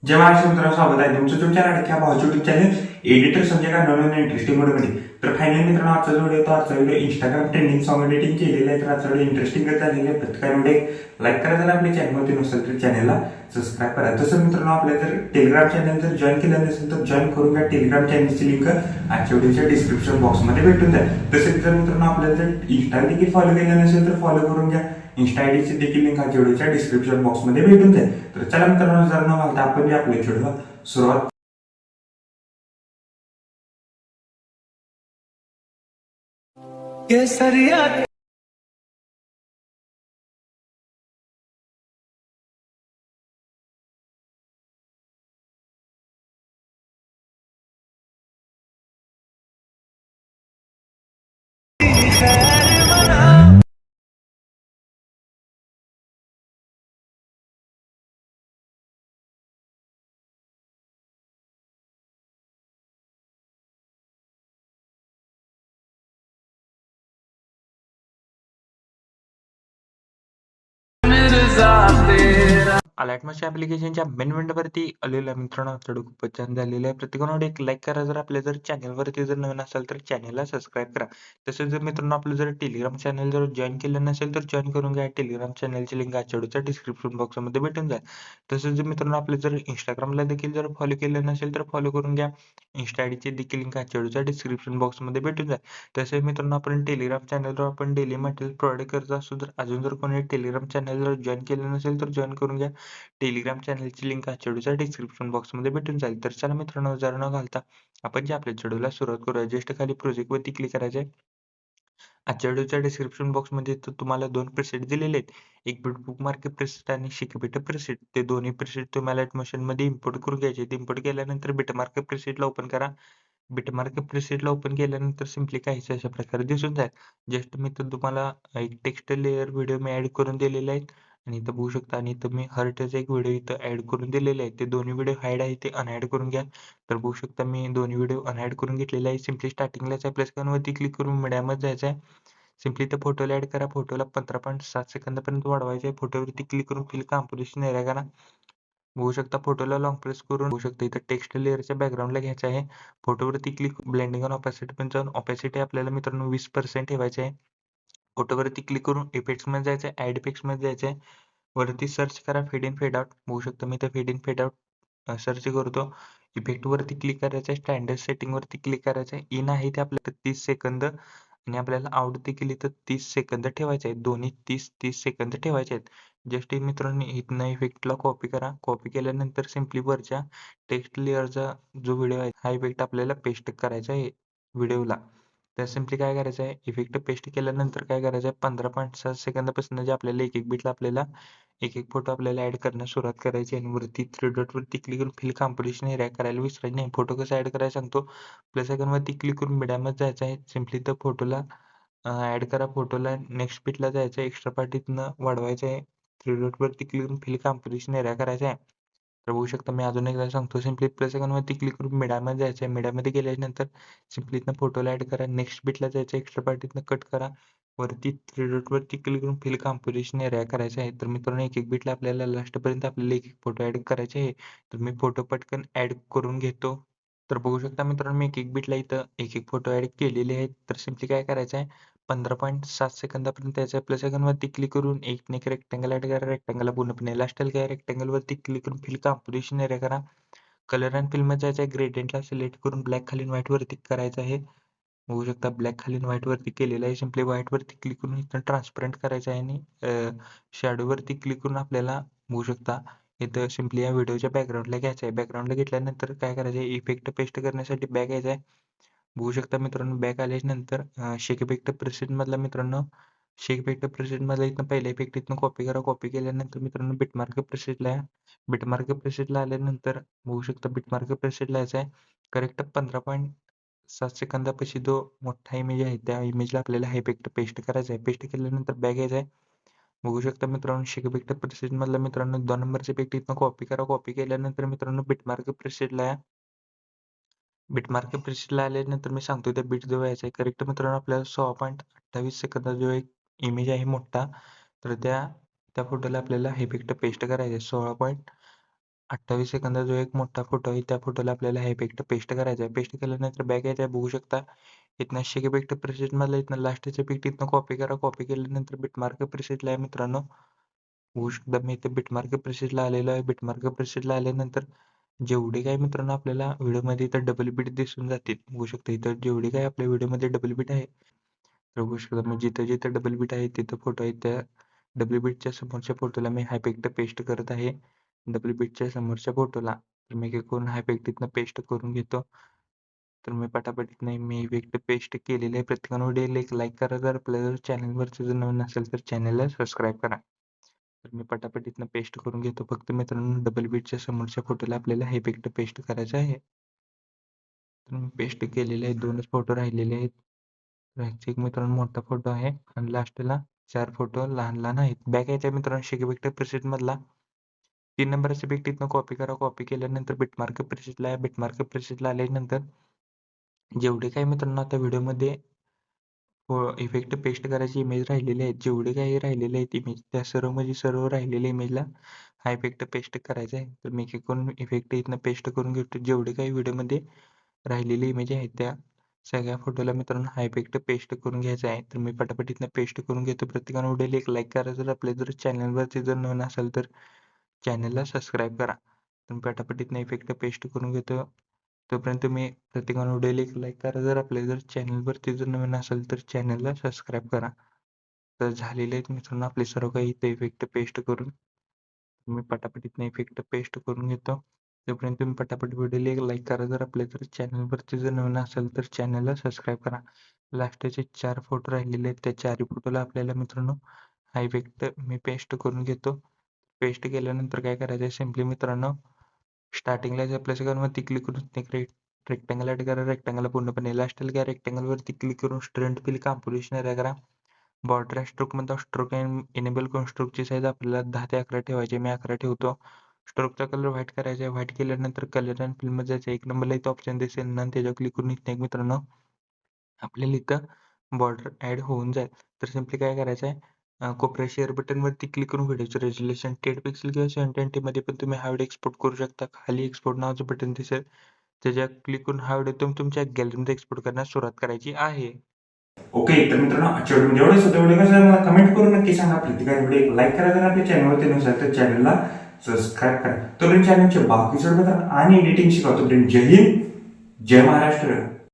जय महाराष्ट्र मित्रांनो, स्वागत आहे तुमचं तुमच्या लाडक्या भावाच्या युट्यूब चॅनल एडिटर संजय का नवीन इंटरेस्टिंग व्हिडिओमध्ये. तर फायनली मित्रांनो, आजचा video Instagram trending song editing केलेला आहे. तर आजचा व्हिडिओ इंटरेस्टिंग झालेला आहे. प्रत्येकाने लाईक करा, जर आपल्या चॅनलमध्ये नसेल तर चॅनलला सबस्क्राईब करा. तसं मित्रांनो, आपल्या जर टेलिग्राम चॅनल जर जॉईन केलं नसेल तर जॉईन करून घ्या. टेलिग्राम चॅनलची लिंक आजच्या व्हिडिओच्या डिस्क्रिप्शन बॉक्समध्ये भेटून जाईल. तसेच जर मित्रांनो आपल्याला जर इंस्टा देखील फॉलो केलं नसेल तर फॉलो करून घ्या. इंस्टा आयडीची देखील लिंक आजच्या व्हिडिओच्या डिस्क्रिप्शन बॉक्समध्ये भेटून जाईल. तर चला मित्रांनो, जर न घालता आपण आपल्या व्हिडिओला सुरुवात केसरिया अलाइटमेंट ऍप्लिकेशनच्या मेन विंडोवरती आलेलं आहे मित्रांनो. व्हिडिओ खूपच छान झालेलं आहे. प्रत्येकाने एक लाईक करा. जर आपल्या जर चॅनलवरती जर नवीन असाल तर चॅनलला सबस्क्राईब करा. तसेच जर मित्रांनो आपलं जर टेलिग्राम चॅनल जर जॉईन केलं नसेल तर जॉईन करून घ्या. टेलिग्राम चॅनलची लिंक आजच्या व्हिडिओच्या डिस्क्रिप्शन बॉक्समध्ये भेटून जाईल. तसेच जर मित्रांनो आपलं जर इंस्टाग्रामला देखील जर फॉलो केलं नसेल तर फॉलो करून घ्या. इंस्टा आयडीची देखील लिंक आजच्या व्हिडिओच्या डिस्क्रिप्शन बॉक्समध्ये भेटून जाईल. तसेच मित्रांनो आपण टेलिग्राम चॅनलवर आपण डेली मटेरियल प्रोव्हाइड करत असतो. जर अजून जर कोणी टेलिग्राम चॅनल जर जॉईन केलं नसेल तर जॉईन करून घ्या. टेलिग्राम चॅनलची लिंक आजच्या व्हिडिओच्या डिस्क्रिप्शन बॉक्समध्ये भेटून जाईल. तर चला मित्रांनो, जर न घालता आपण जे आपल्या व्हिडिओला सुरुवात करूया. जस्ट खाली प्रोजेक्ट वरती क्लिक करायचे. आजच्या व्हिडिओच्या डिस्क्रिप्शन बॉक्समध्ये तुम्हाला दोन प्रीसेट दिलेले आहेत. एक बुकमार्क प्रीसेट आणि शिकबिट प्रीसेट. ते दोन्ही प्रीसेट तुम्हाला Motion मध्ये इम्पोर्ट करून घ्यायचे. इम्पोर्ट केल्यानंतर बिटमार्क प्रीसेटला ओपन करा. बिटमार्क प्रीसेटला ओपन केल्यानंतर सिम्पली काहीच अशा प्रकारे दिसून जाईल. जस्ट मी तर तुम्हाला एक टेक्स्ट लेयर व्हिडिओ मी ऍड करून दिलेले आहेत आणि इथं बघू शकता. आणि इथं मी हर्टचा एक व्हिडिओ इथं ऍड करून दिलेले आहे. ते दोन्ही व्हिडिओ हाईड आहे ते अनऍड करून घ्या. तर बघू शकता मी दोन्ही व्हिडिओ अनऍड करून घेतलेले आहे. सिम्पली स्टार्टिंगलाच आहे प्लस वरती क्लिक करून मीडियामध्ये जायचं आहे. सिम्पली त्या फोटोला ऍड करा. फोटोला 15.7 सेकंदापर्यंत वाढवायचे आहे. फोटोवरती क्लिक करून फिल कॉम्पोजिशन एरिया करा. बघू शकता फोटोला लॉंग प्रेस करून बघू शकता इथं टेक्स्ट लेअरच्या बॅकग्राऊंडला घ्यायचं आहे. फोटोवरती क्लिक ब्लेंडिंग आणि ऑपॅसिटी पण जाऊन ऑपॅसिटी आपल्याला मित्रांनो 20% ठेवायची आहे. फोटोवरती क्लिक करून इफेक्ट्स मध्ये जायचं आहे. ऍड इफेक्ट्स मध्ये जायचं आहे. वरती सर्च करा फेड इन फेड आउट. बघू शकता मी इथं fade in fade out search करतो. इफेक्ट वरती क्लिक करायचं आहे. स्टँडर्ड सेटिंग वरती क्लिक करायचं आहे. इन आहे ते आपल्याला 30 सेकंद आणि आपल्याला आउट देखील इथं 30 सेकंद ठेवायचे आहेत. दोन्ही 30-30 सेकंद ठेवायचे आहेत. जस्ट मित्रांनो इथनं इफेक्टला कॉपी करा. कॉपी केल्यानंतर सिम्पली वरच्या टेक्स्ट लेअरचा जो व्हिडिओ आहे हा इफेक्ट आपल्याला पेस्ट करायचा आहे व्हिडिओला. तर सिम्पली काय करायचं आहे, इफेक्ट पेस्ट केल्यानंतर काय करायचं आहे, 15.7 सेकंदापासून जे आपल्याला एक बिटला आपल्याला एक फोटो आपल्याला ऍड करण्यास सुरुवात करायची आणि वरती थ्री डॉट वरती क्लिक करून फिल कॉम्पोजिशन एरिया करायला विसरायचं नाही. फोटो कसा ऍड करायला सांगतो. प्लस आयकॉन वरती क्लिक करून मीडियामध्ये जायचं आहे. सिम्पली तर फोटोला ऍड करा. फोटोला नेक्स्ट बिटला जायचं आहे. एक्स्ट्रा पार्टीतनं वाढवायचं आहे. थ्री डॉट वरती क्लिक करून फिल कॉम्पोजिशन एरिया करायचा आहे. तर बघू शकता मी अजून एकदा सांगतो. सिम्पली प्लस आयकॉन वरती क्लिक करून मीडियामध्ये जायचं आहे. मीडियामध्ये गेल्यानंतर सिम्पली इथनं फोटोला ऍड करा. नेक्स्ट बिटला जायचं आहे. एक्स्ट्रा पार्टीतनं कट करा. वरती थ्री डॉट वरती क्लिक करून फिल कॉम्पोजिशन एरिया करायचं आहे. तर मित्रांनो एक बिटला आपल्याला लास्ट पर्यंत आपल्याला एक फोटो ऍड करायचे आहे. तर मी फोटो पटकन ऍड करून घेतो. तर बघू शकता मित्रांनो मी एक बिटला इथं एक फोटो ऍड केलेले आहेत. तर सिम्पली काय करायचं आहे, 15.7 सेकंदापर्यंत त्याच्या प्लस आयकॉन वरती क्लिक करून एक रेक्टँगल ऍड करा. रेक्टँगलला पूर्णपणे लास्ट काय रेक्टँगल वरती क्लिक करून फिल कॉम्पोजिशन एरिया करा. कलर अँड फिल मध्ये जायचं आहे. ग्रेडियंटला सिलेक्ट करून ब्लॅक खाली व्हाईट वरती करायचं आहे. बघू शकता ब्लॅक खाली व्हाईट वरती केलेलं आहे. सिम्पली व्हाईट वरती क्लिक करून इथं ट्रान्सपरंट करायचं आहे आणि शॅडो वरती क्लिक करून आपल्याला बघू शकता इथं सिम्पली या व्हिडिओच्या बॅकग्राऊंडला घ्यायचं आहे. बॅकग्राऊंडला घेतल्यानंतर काय करायचं आहे, इफेक्ट पेस्ट करण्यासाठी बॅक यायचं आहे. बघू शकता मित्रांनो बॅक आल्यानंतर शेक इफेक्ट प्रेसेट मधला मित्रांनो शेक इफेक्ट प्रेसेट मधला इथं पहिला इफेक्ट इथनं कॉपी करा. कॉपी केल्यानंतर मित्रांनो बिटमार्क प्रेसेटला या. बिटमार्क प्रेसेटला आल्यानंतर बघू शकता बिटमार्क प्रेसेटला यायचं आहे. करेक्ट 15.7 सेकंदापाशी जो मोठा इमेज आहे त्या इमेजला आपल्याला हा इफेक्ट पेस्ट करायचा आहे. पेस्ट केल्यानंतर बॅक यायचं आहे. बघू शकता मित्रांनो शेक इफेक्ट प्रेसेट मधला मित्रांनो 2 नंबरचा इफेक्ट इथनं कॉपी करा. कॉपी केल्यानंतर मित्रांनो बिटमार्क प्रेसेटला या. बिटमार्क प्रेसेटला आल्यानंतर मी सांगतो त्या बीट जो यायचा आहे करेक्ट मित्रांनो आपल्याला 16.28 सेकंदाचा जो एक इमेज आहे मोठा, तर त्या फोटोला आपल्याला इफेक्ट पेस्ट करायचा आहे. 28 सेकंदाचा जो एक मोठा फोटो आहे त्या फोटोला आपल्याला हा इफेक्ट पेस्ट करायचा आहे. पेस्ट केल्यानंतर बॅक यायचं आहे, बघू शकता. इथनं शेक इफेक्ट प्रेसेटमधला इथनं लास्टचा इफेक्ट इथनं कॉपी करा. कॉपी केल्यानंतर बिटमार्क प्रेसेटला आहे मित्रांनो. बघू शकता मी इथे बिटमार्क प्रेसेटला आलेलो आहे. बिटमार्क प्रेसेटला आल्यानंतर जेवढे काही मित्रांनो आपल्याला व्हिडिओमध्ये इथं डबल बीट दिसून जातील. बघू शकता इथं जेवढे काही आपल्या व्हिडिओमध्ये डबल बीट आहे तर बघू शकता मी जिथं जिथं डबल बीट आहे तिथं फोटो आहे त्या डबल बीटच्या समोरच्या फोटोला मी हा इफेक्ट पेस्ट करत आहे. डबल बीटच्या समोरच्या फोटोला तर मी काय करून हा इफेक्ट इथनं पेस्ट करून घेतो. तर मी पटापट नाही मी इफेक्ट पेस्ट केलेले आहे. प्रत्येकानं व्हिडिओला एक लाईक करा. जर आपल्या चॅनलवरचं जर नवीन असेल तर चॅनलला सबस्क्राईब करा. तर मी पटापट इथनं पेस्ट करून घेतो. फक्त मित्रांनो डबल बीटच्या समोरच्या फोटोला आपल्याला हे इफेक्ट पेस्ट करायचं आहे. तर मी पेस्ट केलेले आहे. 2च फोटो राहिलेले आहेत. तर ह्याचा एक मित्रांनो मोठा फोटो आहे आणि लास्टला 4 फोटो लहान लहान आहेत. बॅक यायचा मित्रांनो शेक इफेक्ट प्रेसेटमधला 3 नंबरचा इफेक्ट इथनं कॉपी करा. कॉपी केल्यानंतर बिटमार्क प्रेसेटला आहे. बिटमार्क प्रेसेटला आल्यानंतर जेवढे काही मित्रांनो आता व्हिडिओमध्ये इफेक्ट पेस्ट करायची इमेज राहिलेले आहेत, जेवढे काही राहिलेले आहेत इमेज त्या सर्व म्हणजे सर्व राहिलेल्या इमेजला हा इफेक्ट पेस्ट करायचा आहे. तर मी काय करून इफेक्ट इथनं पेस्ट करून घेतो. जेवढे काही व्हिडिओमध्ये राहिलेले इमेज आहेत त्या सगळ्या फोटोला मित्रांनो हा इफेक्ट पेस्ट करून घ्यायचा आहे. तर मी पटापट इथनं पेस्ट करून घेतो. प्रत्येकानं व्हिडिओला एक लाईक करा. जर आपल्या जर चॅनलवरती जर नवीन असेल तर चॅनलला सबस्क्राईब करा. तर मी पटापट इथनं इफेक्ट पेस्ट करून घेतो. तोपर्यंत तुम्ही प्रत्येकानं व्हिडिओला एक लाईक करा. जर आपल्या जर चॅनलवरती जर नवीन असेल तर चॅनलला सबस्क्राईब करा. तर झालेले आहेत मित्रांनो आपले सर्व काही इथे इफेक्ट पेस्ट करून मी पटापट इथनं इफेक्ट पेस्ट करून घेतो. तोपर्यंत तुम्ही पटापट व्हिडिओला एक लाईक करा. जर आपल्या जर चॅनलवरती जर नवीन असेल तर चॅनलला सबस्क्राईब करा. लास्टचे 4 फोटो राहिलेले आहेत त्या 4ही फोटोला आपल्याला मित्रांनो हा इफेक्ट मी पेस्ट करून घेतो. पेस्ट केल्यानंतर काय करायचं आहे सिम्पली मित्रांनो स्टार्टिंगला आपल्या सगळ्यांवरती क्लिक करून एक रेक्टँगल ऍड करा. रेक्टँगलला पूर्णपणे लास्टला घ्या. रेक्टँगलवरती क्लिक करून स्ट्रेंथ फिल कॉम्पोजिशन एरिया करा. बॉर्डर स्ट्रोक मध्ये स्ट्रोक एनेबल करून स्ट्रोकची साईज आपल्याला 10 ते 11 ठेवायची. मी 11 ठेवतो. स्ट्रोकचा कलर व्हाईट करायचा आहे. व्हाईट केल्यानंतर कलर अँड फिल मध्ये जायचं. 1 नंबरला इथं ऑप्शन दिसेल ना त्याच्यावर क्लिक करून इथं एक मित्रांनो आपल्याला इथं बॉर्डर ऍड होऊन जाईल. तर सिम्पली काय करायचं आहे कोपऱ्या शेअर बटन वरती क्लिक करून व्हिडिओचं रेझोल्युशन 10 पिक्सल किंवा 720 मध्ये पण तुम्ही हा व्हिडिओ एक्सपोर्ट करू शकता. खाली एक्सपोर्ट नावाचं बटन दिसेल त्याच्यावर क्लिक करून हा व्हिडिओ तुम्ही तुमच्या गॅलरीमध्ये एक्सपोर्ट करण्यास सुरुवात करायची आहे. ओके तर मित्रांनो आजच्या व्हिडिओ एवढंच होतं. व्हिडिओ कसं मला कमेंट करून नक्की सांगा. प्रत्येकाने व्हिडिओ एक लाईक करा. जर आपल्या चॅनलवरती नसेल तर चॅनलला सबस्क्राईब करा. तोपर्यंत चॅनलचे बाकीचे बघा आणि एडिटिंग शिकवतो. जय हिंद जय महाराष्ट्र.